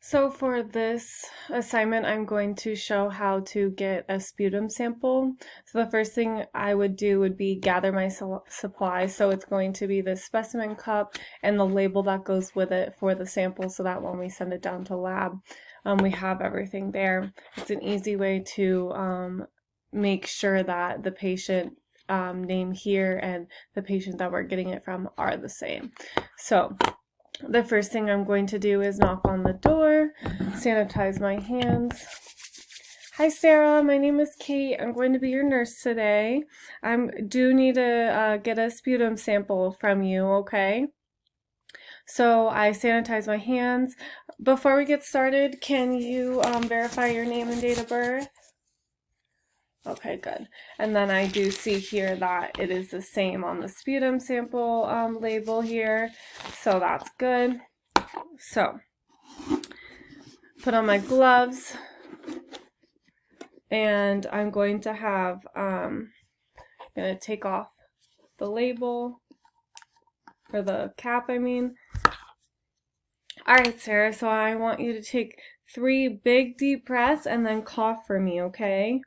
So for this assignment, I'm going to show how to get a sputum sample. So the first thing I would do would be gather my supplies. So it's going to be the specimen cup and the label that goes with it for the sample so that when we send it down to lab, we have everything there. It's an easy way to make sure that the patient name here and the patient that we're getting it from are the same. So the first thing I'm going to do is knock on the door, sanitize my hands. Hi Sarah, my name is Kate. I'm going to be your nurse today. I do need to get a sputum sample from you, okay? So I sanitize my hands. Before we get started, can you verify your name and date of birth? Okay, good. And then I do see here that it is the same on the sputum sample label here, so that's good. So, put on my gloves, and I'm going to have, gonna take off the label, or the cap, I mean. Alright, Sarah, so I want you to take 3 big deep breaths and then cough for me, okay?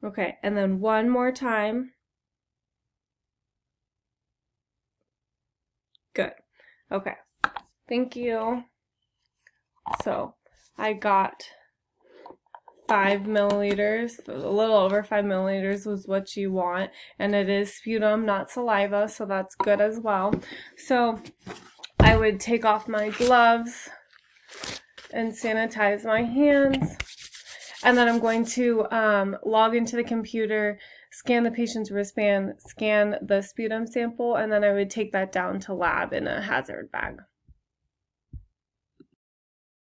Okay, and then one more time. Good. Okay. Thank you. So I got 5 milliliters, a little over 5 milliliters was what you want, and it is sputum, not saliva, so that's good as well. So I would take off my gloves and sanitize my hands. And then I'm going to log into the computer, scan the patient's wristband, scan the sputum sample, and then I would take that down to lab in a hazard bag.